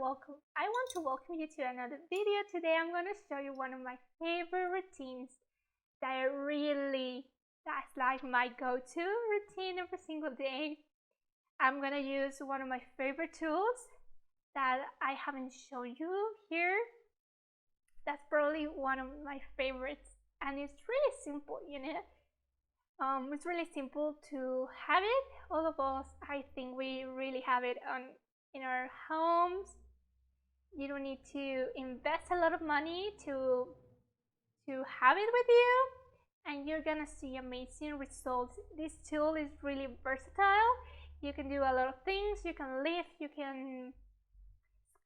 want to welcome you to another video. Today I'm going to show you one of my favorite routines that's like my go-to routine every single day. I'm going to use one of my favorite tools that I haven't shown you here. That's probably one of my favorites, and it's really simple, it's really simple to have it. All of us, I think we really have it in our homes. You don't need to invest a lot of money to have it with you, and you're gonna see amazing results. This tool is really versatile. You can do a lot of things. You can lift, you can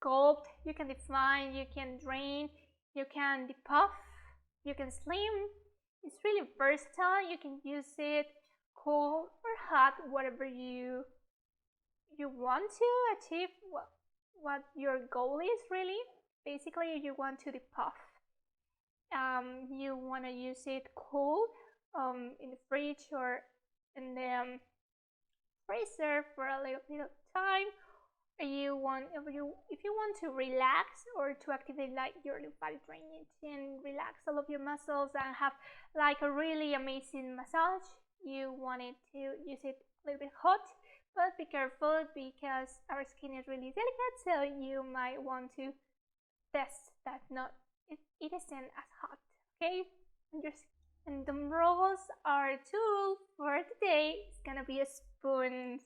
sculpt, you can define, you can drain, you can depuff, you can slim. It's really versatile. You can use it cold or hot, whatever you want to achieve, what your goal is. Really, basically, you want to depuff. You want to use it cold, in the fridge or in the freezer for a little bit of time. If you want to relax or to activate like your lymphatic drainage and relax all of your muscles and have like a really amazing massage, you want it to use it a little bit hot, but be careful because our skin is really delicate, so you might want to test that it isn't as hot, okay? And the rolls, our tool for today is gonna be a spoon.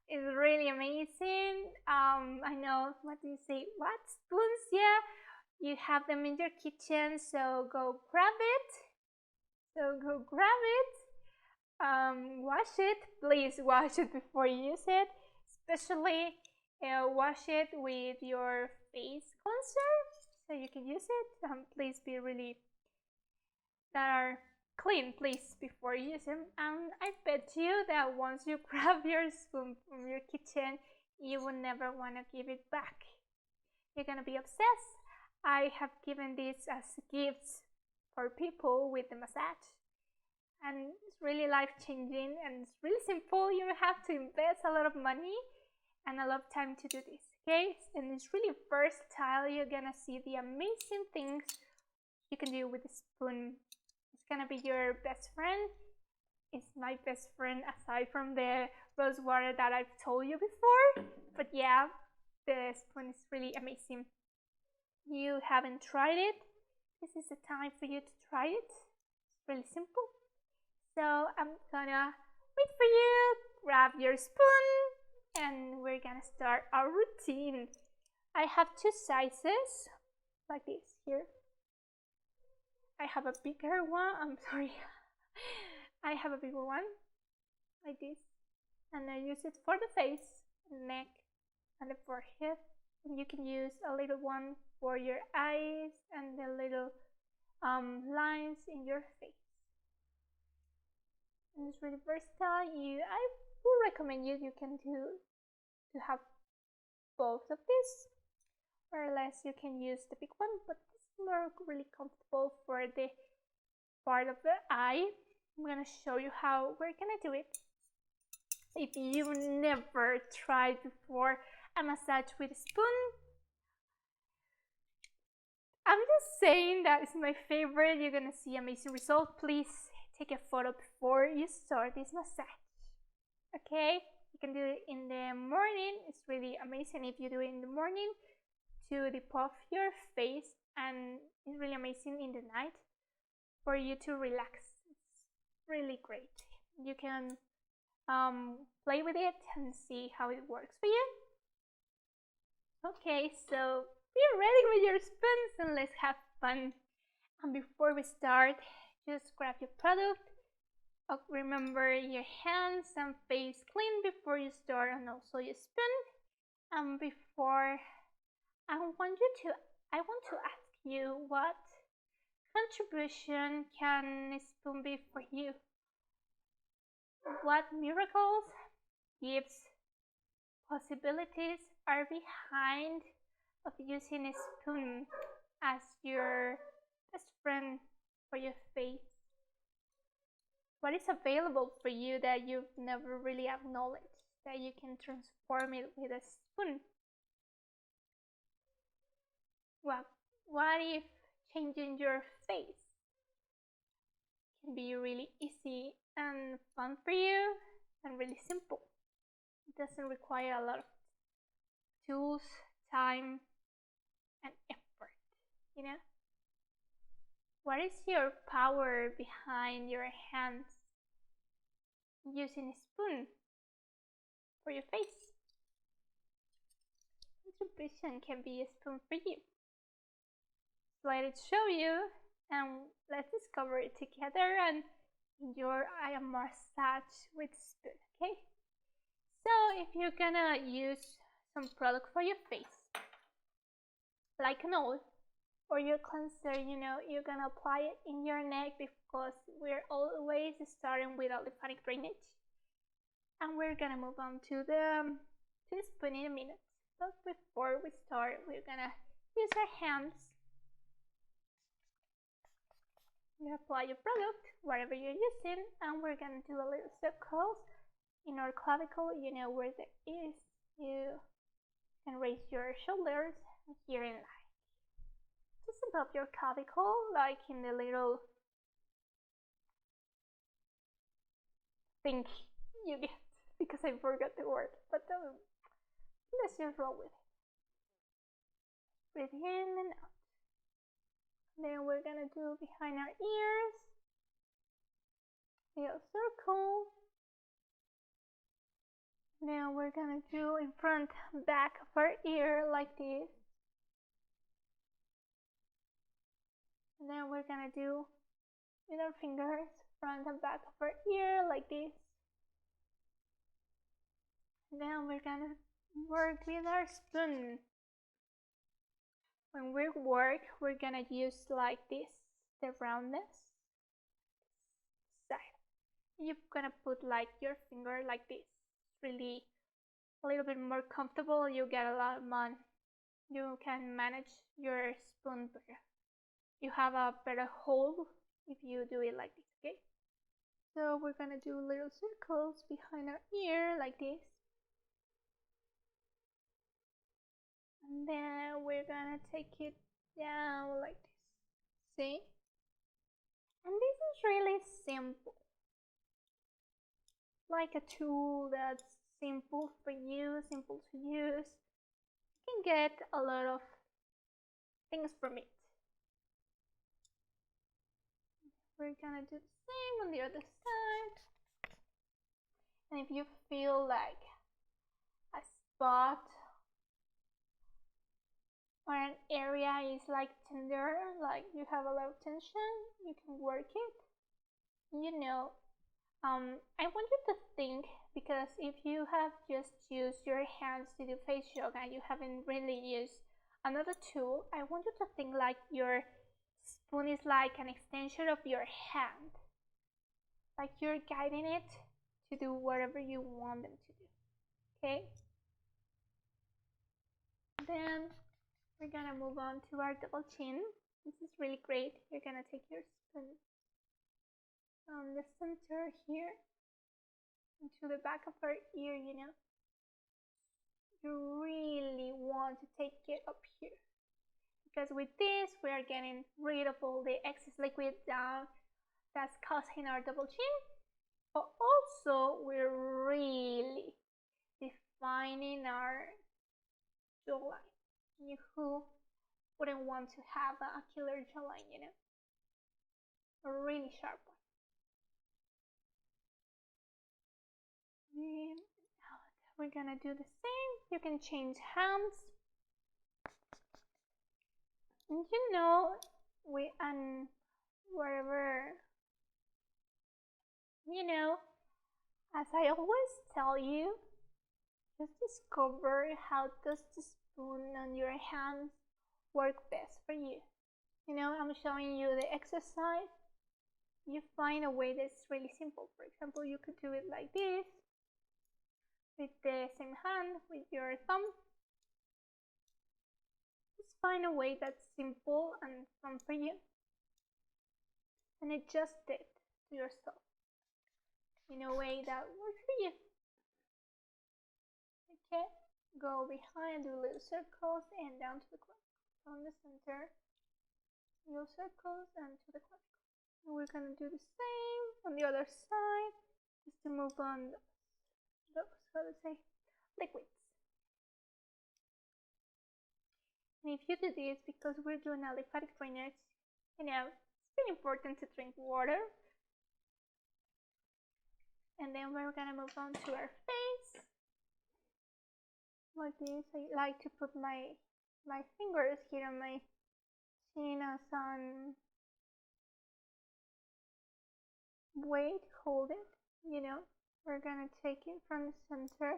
It's really amazing. I know, what do you say? What? Spoons? Yeah, you have them in your kitchen, so go grab it. Wash it. Please wash it before you use it. Especially wash it with your face cleanser so you can use it. Please be really that are clean, please, before you use them. And I bet you that once you grab your spoon from your kitchen, you will never want to give it back. You're gonna be obsessed. I have given this as gifts for people with the massage, and it's really life-changing, and it's really simple. You don't have to invest a lot of money and a lot of time to do this, okay? And it's really versatile. You're gonna see the amazing things you can do with the spoon. It's gonna be your best friend. It's my best friend aside from the rose water that I've told you before. But yeah, the spoon is really amazing. You haven't tried it, this is the time for you to try it. It's really simple. So I'm gonna wait for you, grab your spoon, and we're gonna start our routine. I have two sizes, like this here. I have a bigger one, I'm sorry. I have a bigger one, like this. And I use it for the face, neck, and the forehead. And you can use a little one for your eyes and the little lines in your face. And it's really versatile. I would recommend you can to have both of these, or else you can use the big one, but more really comfortable for the part of the eye. I'm gonna show you how we're gonna do it. If you've never tried before a massage with a spoon, I'm just saying that it's my favorite. You're gonna see amazing results. Please take a photo before you start this massage, okay? You can do it in the morning. It's really amazing if you do it in the morning to depuff your face, and it's really amazing in the night for you to relax. It's really great. You can play with it and see how it works for you. Okay, so be ready with your spoons and let's have fun. And before we start, just grab your product. Remember your hands and face clean before you start, and also your spoon. And before, I want to ask you, what contribution can a spoon be for you? What miracles, gifts, possibilities are behind of using a spoon as your best friend for your face? What is available for you that you've never really acknowledged, that you can transform it with a spoon? What if changing your face can be really easy and fun for you and really simple? It doesn't require a lot of tools, time, and effort, you know? What is your power behind your hands using a spoon for your face? Contribution can be a spoon for you. Let it show you, and let's discover it together and enjoy a massage with spoon, okay? So if you're gonna use some product for your face, like an oil or your cleanser, you know, you're gonna apply it in your neck because we're always starting with a lymphatic drainage. And we're gonna move on to the spoon in a minute. But before we start, we're gonna use our hands. You apply your product wherever you're using, and we're gonna do a little circles in our clavicle, you know where the is. You can raise your shoulders here in line. Just above your clavicle, like in the little thing you get, because I forgot the word, but let's just roll with it. Breathe in and out. Then we're gonna do behind our ears, little circle. Now we're gonna do in front, back of our ear like this. And then we're gonna do with our fingers, front and back of our ear like this. And then we're gonna work with our spoon. When we work, we're gonna use like this, the roundness side. You're gonna put like your finger like this. Really a little bit more comfortable. You get a lot more. You can manage your spoon better. You have a better hold if you do it like this, okay? So we're gonna do little circles behind our ear like this. And then we're gonna take it down like this. See? And this is really simple. Like a tool that's simple for you, simple to use. You can get a lot of things from it. We're gonna do the same on the other side. And if you feel like a spot or an area is like tender, like you have a lot of tension, you can work it. You know, I want you to think, because if you have just used your hands to do face yoga and you haven't really used another tool, I want you to think like your spoon is like an extension of your hand. Like you're guiding it to do whatever you want them to do, okay? Then we're gonna move on to our double chin. This is really great. You're gonna take your spoon from the center here into the back of our ear, you know. You really want to take it up here, because with this we are getting rid of all the excess liquid down that's causing our double chin, but also we're really defining our jawline. Who wouldn't want to have a killer jawline, you know? A really sharp one. And we're gonna do the same. You can change hands. And you know, wherever, you know, as I always tell you, just discover how does the spoon on your hands work best for you. You know, I'm showing you the exercise. You find a way that's really simple. For example, you could do it like this, with the same hand, with your thumb. Just find a way that's simple and fun for you, and adjust it to yourself in a way that works for you. Okay, go behind, do little circles and down to the ground. from the center, little circles, and to the clavicle. And we're gonna do the same on the other side, just to move on those how to say, liquids. And if you do this, because we're doing a lymphatic drainage, you know, it's really important to drink water. And then we're gonna move on to our face. Like this, I like to put my fingers here on my chin as some weight, hold it, you know. We're gonna take it from the center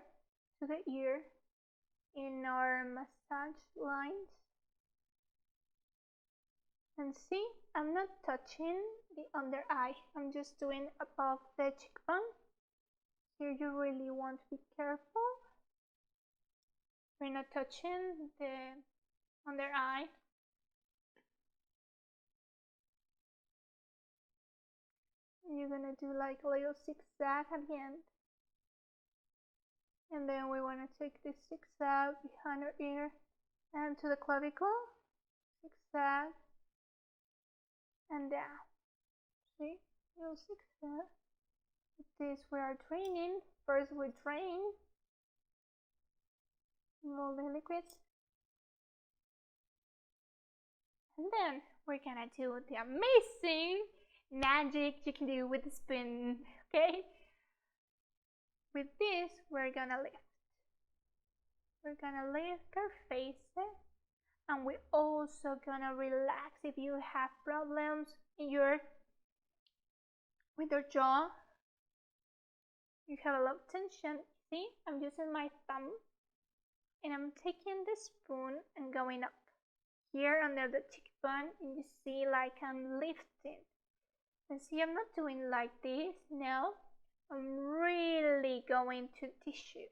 to the ear in our massage lines. And see, I'm not touching the under eye, I'm just doing above the cheekbone. Here you really want to be careful. We're not touching the under eye. You're gonna do like a little zigzag at the end. And then we want to take this zigzag behind our ear and to the clavicle. Zigzag and down. See? Little zigzag. With this we are draining. First we drain all the liquids. And then we're gonna do the amazing magic you can do with the spoon, okay? With this, we're gonna lift. We're gonna lift our faces, and we're also gonna relax if you have problems in with your jaw. You have a lot of tension. See, I'm using my thumb, and I'm taking the spoon and going up here under the cheekbone, and you see like I'm lifting. And see, I'm not doing like this, no. I'm really going to tissue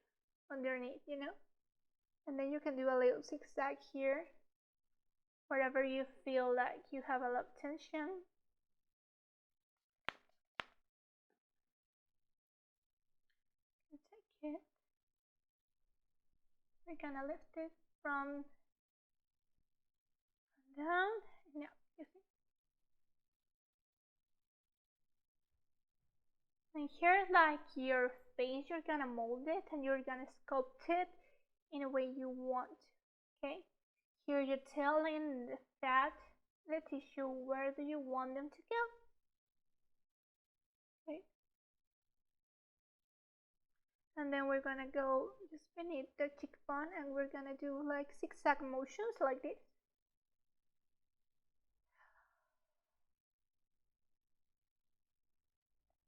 underneath, you know. And then you can do a little zigzag here, wherever you feel like you have a lot of tension. Take it. We're gonna lift it from down and up, you see. And here, like your face, you're gonna mold it and you're gonna sculpt it in a way you want. Okay? Here you're telling the fat, the tissue, where do you want them to go. Okay? And then we're gonna go just beneath the cheekbone and we're gonna do like zigzag motions like this.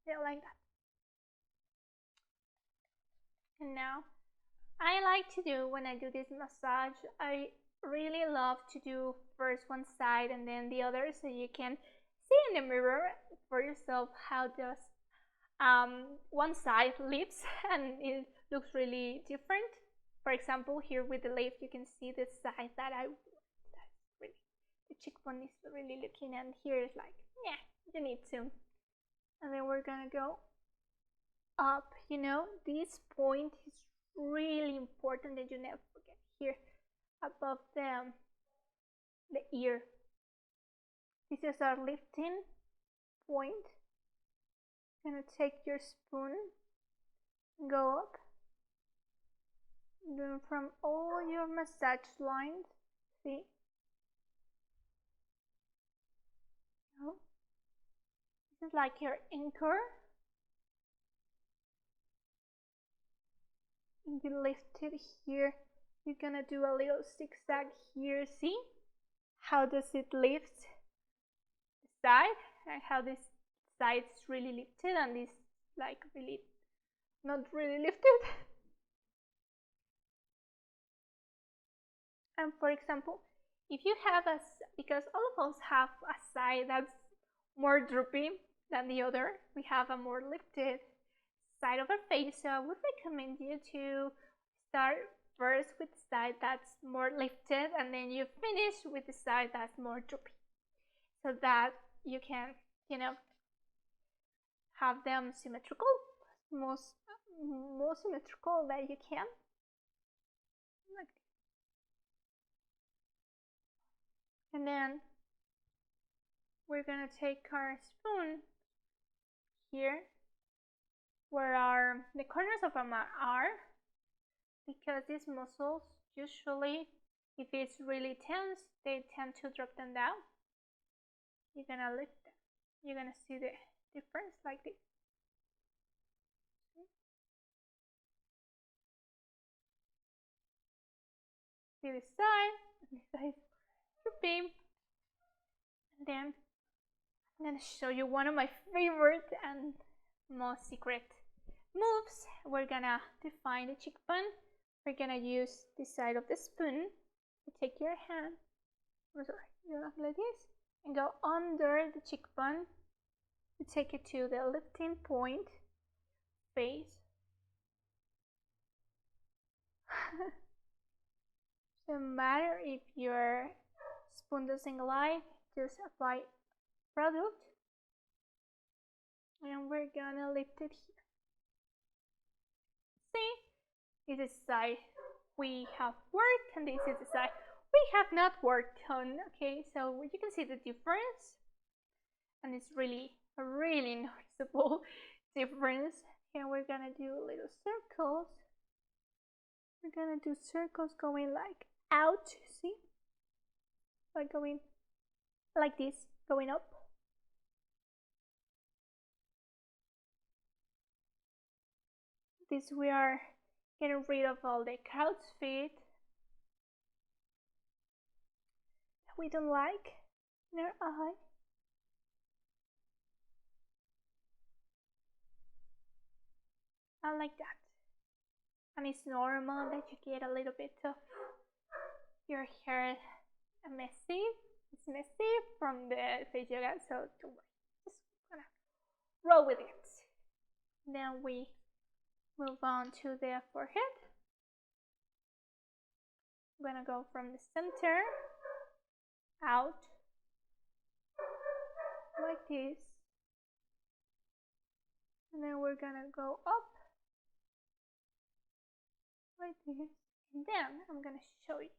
Yeah, like that. And now, I like to do, when I do this massage, I really love to do first one side and then the other, so you can see in the mirror for yourself how does one side lifts and it looks really different. For example, here with the lift, you can see the side that really, the cheekbone is really looking, and here is like, yeah, you need to. And then we're gonna go up, you know, this point is really important that you never forget. Here above the ear, this is our lifting point. You're gonna take your spoon, go up, then from all your massage lines, see, no, this is like your anchor. You lift it here. You're gonna do a little zigzag here. See how does it lift the side, and how this side is really lifted and this like really not really lifted. And for example, if you have because all of us have a side that's more droopy than the other, we have a more lifted side of our face, so I would recommend you to start first with the side that's more lifted, and then you finish with the side that's more droopy, so that you can, you know, have them symmetrical, most symmetrical that you can. Like And then we're gonna take our spoon here where the corners of our mouth are, because these muscles usually, if it's really tense, they tend to drop them down. You're gonna lift them. You're gonna see the difference like this. See this side drooping. And then I'm gonna show you one of my favorite and most secret moves. We're gonna define the cheekbone. We're gonna use this side of the spoon. You take your hand, like this, and go under the cheekbone. You take it to the lifting point, face. Doesn't matter if your spoon doesn't lie, just apply product. And we're gonna lift it here. See, this is the side we have worked, and this is the side we have not worked on. Okay, so you can see the difference, and it's really noticeable difference. Here we're gonna do little circles. We're gonna do circles going like out, see? Like going like this, going up. This we are getting rid of all the crow's feet that we don't like in our eye. I like that. And it's normal that you get a little bit of your hair messy. It's messy from the face yoga, so don't worry. Just gonna roll with it. Then we move on to the forehead. I'm gonna go from the center out like this, and then we're gonna go up like this, and then I'm gonna show you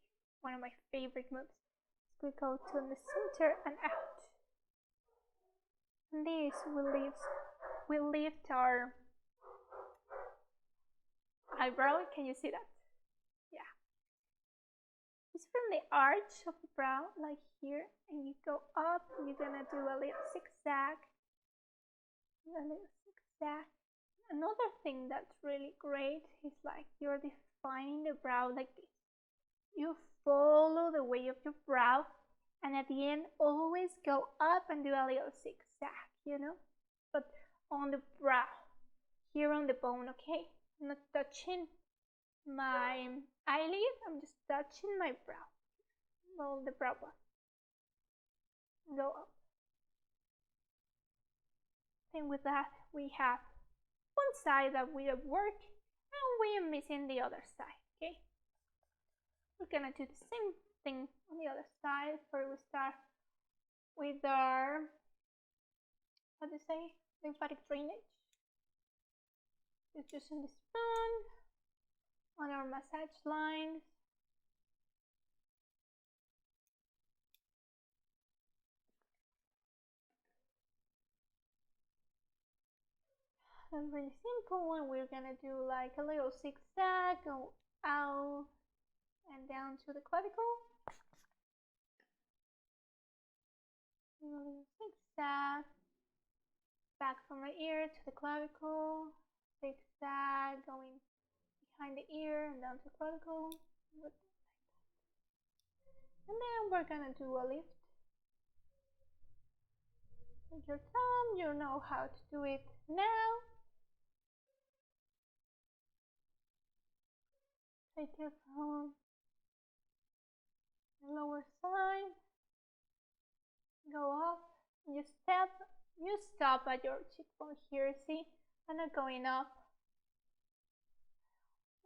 one of my favorite moves. We go to the center and out. And this will lift our eyebrow. Can you see that? Yeah. It's from the arch of the brow, like here, and you go up. You're gonna do a little zigzag. Another thing that's really great is like you're defining the brow like this. You follow the way of your brow, and at the end always go up and do a little zigzag, you know, but on the brow, here on the bone. Okay, I'm not touching my eyelid, I'm just touching my brow, well, the brow bone. Go up. And with that we have one side that we have worked, and we are missing the other side. Okay, we're gonna do the same thing on the other side. First we start with our, how do you say, lymphatic drainage. Just using the spoon on our massage lines. And really simple, and we're gonna do like a little zigzag, go out and down to the clavicle. A little zigzag, back from my ear to the clavicle, zigzag, going behind the ear and down to the clavicle. And then we're gonna do a lift. With your thumb, you know how to do it now. Take it from the lower side, go up, you stop at your cheekbone here, see? I'm not going up.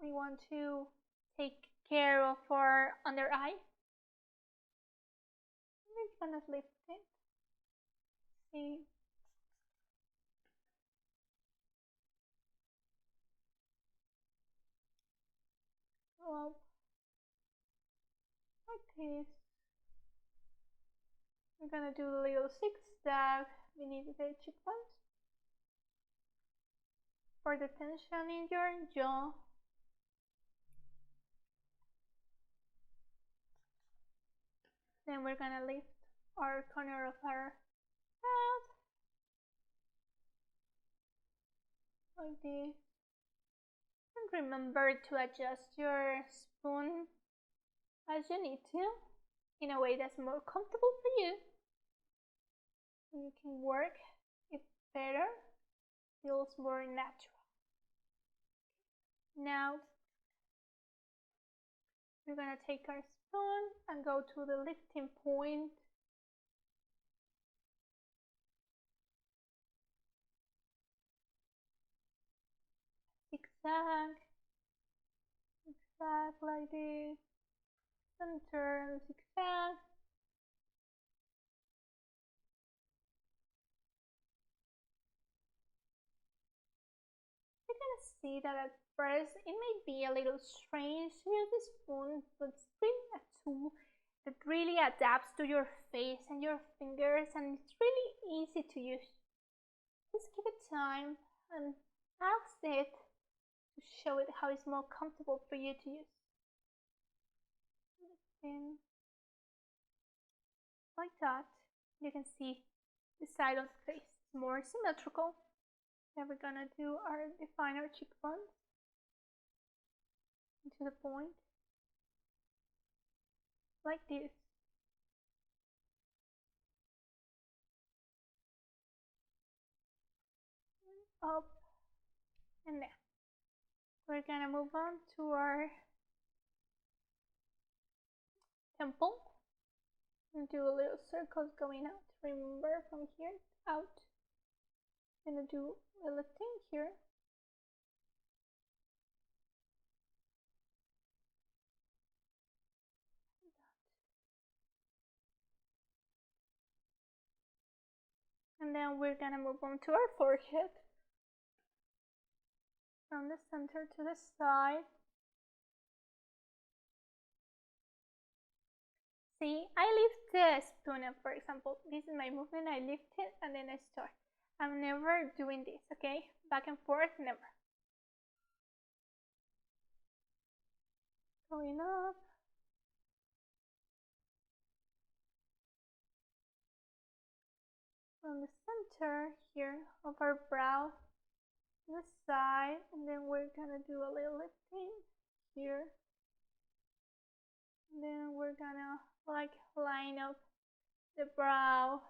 We want to take care of our under eye. We're gonna lift it. See? Go up like this. We're gonna do a little zigzag beneath the cheekbones for the tension in your jaw. Then we're gonna lift our corner of our head like this. And remember to adjust your spoon as you need to, in a way that's more comfortable for you. You can work it better, feels more natural. Now we're gonna take our spoon and go to the lifting point. Zigzag, zigzag like this, center, zigzag. You're gonna see that at first it may be a little strange to use the spoon, but it's really a tool that really adapts to your face and your fingers, and it's really easy to use. Just give it time and ask it to show it how it's more comfortable for you to use. And like that, you can see the side of the face is more symmetrical. Then we're gonna define our cheekbones to the point, like this. Up and down. We're gonna move on to our temple and do a little circles going out. Remember, from here out. I'm gonna do a lifting here. And then we're gonna move on to our forehead. From the center to the side. See, I lift the spoon up, for example. This is my movement, I lift it and then I start. I'm never doing this, okay? Back and forth, never. Going up. From the center here of our brow to the side, and then we're gonna do a little lifting here. And then we're gonna like line up the brow,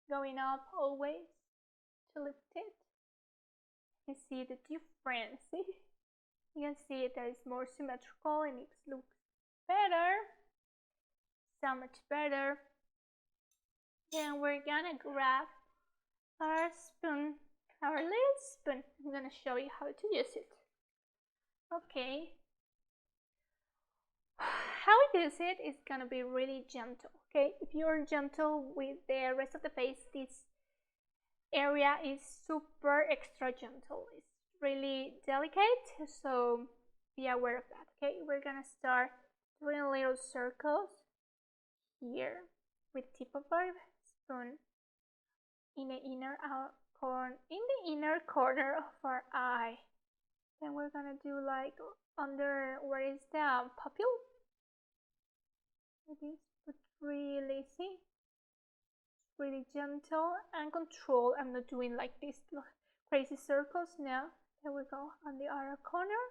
going up always to lift it. You see the difference. You can see that it's more symmetrical and it looks better, so much better. Then we're gonna grab our spoon, our little spoon. I'm gonna show you how to use it. Okay. How we use it is gonna be really gentle, okay? If you're gentle with the rest of the face, this area is super extra gentle. It's really delicate, so be aware of that, okay? We're gonna start doing little circles here with tip of our spoon in the inner corner of our eye. Then we're gonna do like under where is the pupil. It is, but really, see, really gentle and controlled. I'm not doing like these crazy circles now. There we go, on the outer corner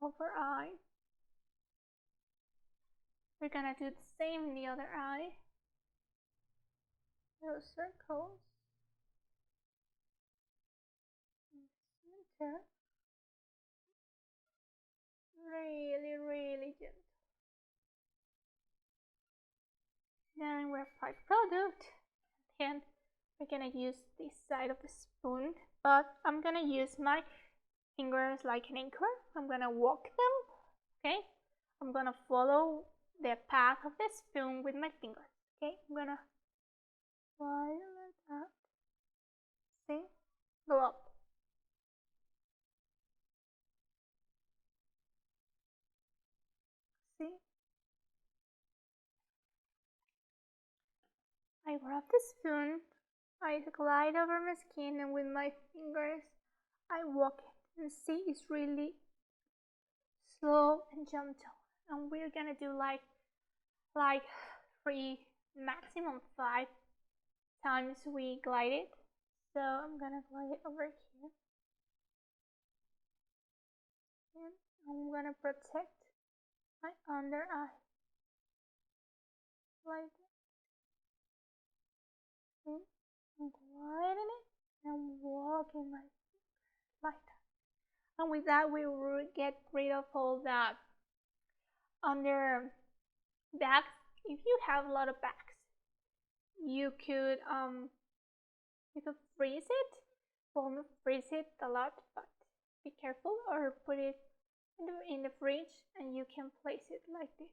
of our eye. We're gonna do the same in the other eye. Little circles. Center. Really, really gentle. Then we apply product. And we're gonna use this side of the spoon, but I'm gonna use my fingers like an anchor. I'm gonna walk them, okay? I'm gonna follow the path of the spoon with my fingers, okay? I'm gonna fly like that. See? Go up. See? I grab the spoon, I glide over my skin, and with my fingers I walk it, and see it's really slow and gentle. And we're gonna do like 3, maximum 5 times we glide it. So I'm gonna glide it over here, and I'm gonna protect my under eye like that. I'm gliding it and walking my like that. And with that, we will get rid of all that under bags. If you have a lot of bags, you could freeze it. Well, not freeze it a lot, but be careful, or put it in the fridge, and you can place it like this.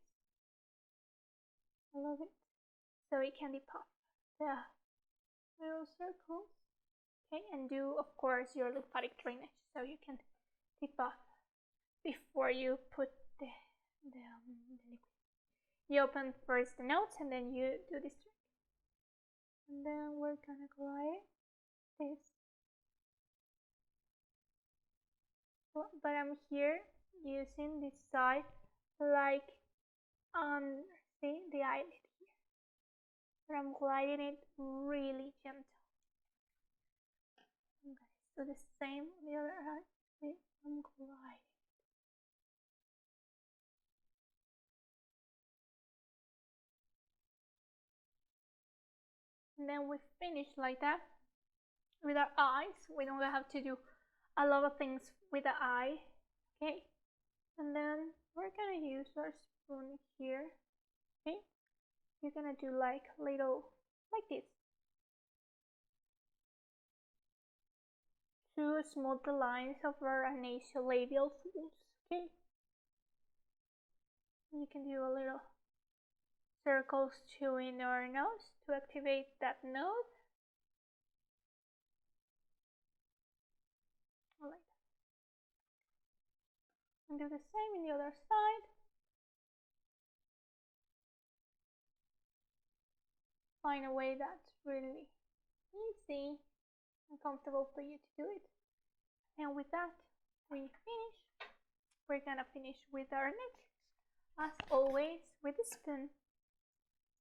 I love it. So it can depuff the little circles. Okay, and do of course your lymphatic drainage, so you can depuff before you put the liquid. You open first the nose, and then you do this trick. And then we're gonna glide this. But I'm here using this side like see the eyelid here. But I'm gliding it really gentle. I'm gonna do the same on the other eye. See, I'm gliding. And then we finish like that with our eyes. We don't have to do a lot of things with the eye. Okay, and then we're gonna use our spoon here. Okay, you're gonna do like little, like this, to smooth the lines of our nasolabial folds. Okay, you can do a little circles too in our nose to activate that node. Like that. And do the same in the other side. Find a way that's really easy and comfortable for you to do it. And with that, we finish. We're gonna finish with our neck, as always, with the spoon.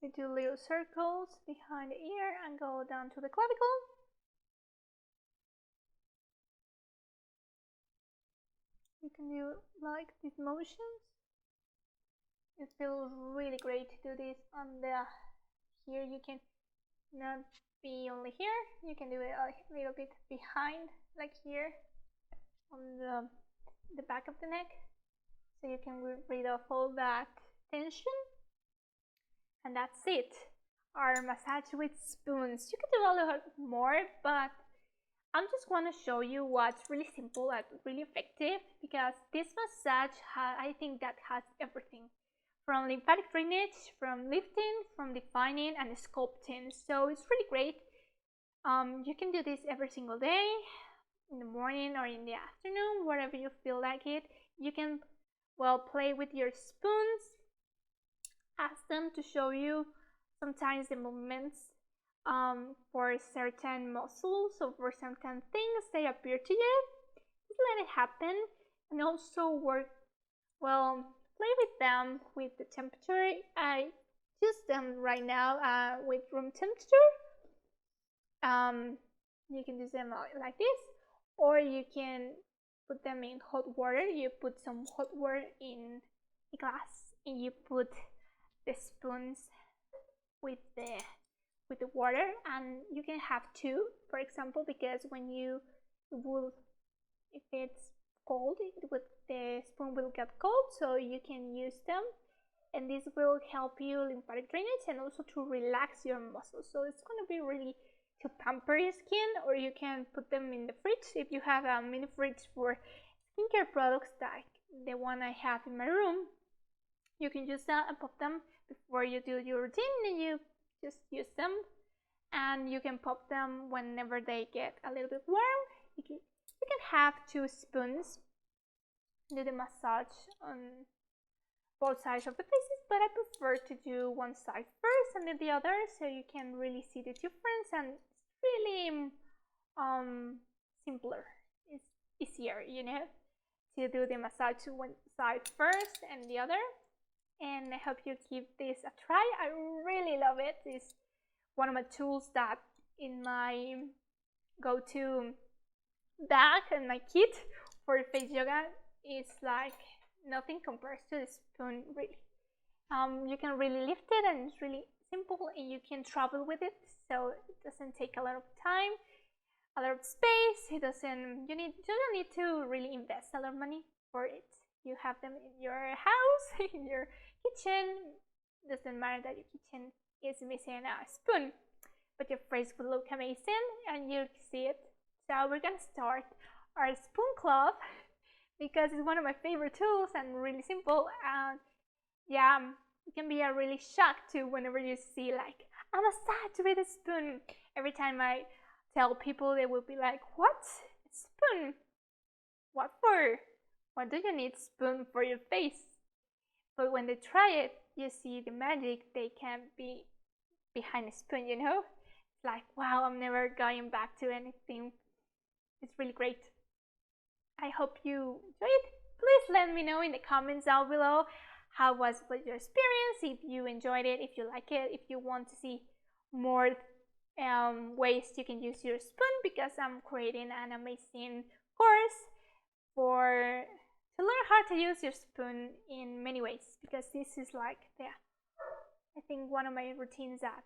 We do little circles behind the ear and go down to the clavicle. You can do like these motions. It feels really great to do this on the here. You can not be only here, you can do it a little bit behind, like here on the back of the neck, so you can get rid of all that tension. And that's it, our massage with spoons. You can do a lot more, but I'm just want to show you what's really simple and really effective, because this massage I think that has everything from lymphatic drainage, from lifting, from defining, and sculpting. So it's really great. You can do this every single day, in the morning or in the afternoon, wherever you feel like it. You can, well, play with your spoons, ask them to show you sometimes the movements for certain muscles or for certain things they appear to you. Just let it happen, and also work, well, play with them with the temperature. I use them right now with room temperature. You can use them like this, or you can put them in hot water. You put some hot water in a glass, and you put the spoons with the water, and you can have 2, for example, because when you will, if it's cold, the spoon will get cold, so you can use them, and this will help you lymphatic drainage and also to relax your muscles. So it's going to be really to pamper your skin. Or you can put them in the fridge if you have a mini fridge for skincare products like the one I have in my room. You can use that and pop them before you do your routine, and you just use them, and you can pop them whenever they get a little bit warm. You can have 2 spoons, do the massage on both sides of the faces, but I prefer to do one side first and the other, so you can really see the difference, and it's really simpler. It's easier, you know, to do the massage to one side first and the other. And I hope you give this a try. I really love it. It's one of my tools that in my go-to bag and my kit for face yoga. Is like nothing compares to the spoon, really. You can really lift it, and it's really simple, and you can travel with it, so it doesn't take a lot of time, a lot of space. You don't need to really invest a lot of money for it. You have them in your house, in your kitchen. Doesn't matter that your kitchen is missing a spoon, but your face will look amazing, and you'll see it. So we're gonna start our spoon club, because it's one of my favorite tools and really simple. And yeah, it can be a really shock too whenever you see like a massage with a spoon. Every time I tell people, they will be like, what? A spoon? What for? What do you need spoon for your face? But when they try it, you see the magic they can be behind a spoon, you know? It's like, wow, I'm never going back to anything. It's really great. I hope you enjoyed it. Please let me know in the comments down below how was your experience, if you enjoyed it, if you like it, if you want to see more ways you can use your spoon, because I'm creating an amazing course to learn how to use your spoon in many ways, because this is like I think one of my routines that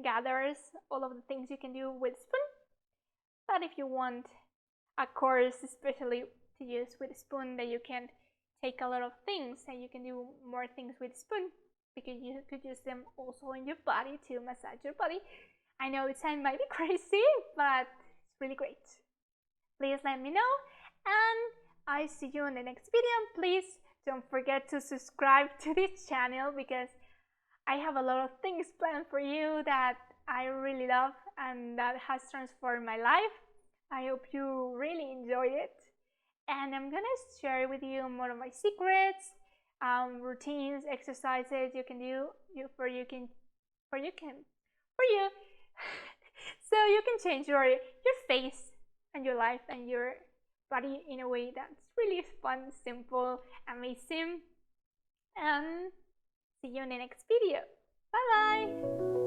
gathers all of the things you can do with spoon. But if you want a course especially to use with a spoon, that you can take a lot of things and you can do more things with a spoon, because you could use them also in your body to massage your body. I know it might be crazy, but it's really great. Please let me know, and I see you in the next video. Please don't forget to subscribe to this channel, because I have a lot of things planned for you that I really love and that has transformed my life. I hope you really enjoyed it, and I'm gonna share with you more of my secrets, routines, exercises you can do so you can change your face and your life and your body in a way that's really fun, simple, amazing. And see you in the next video. Bye bye.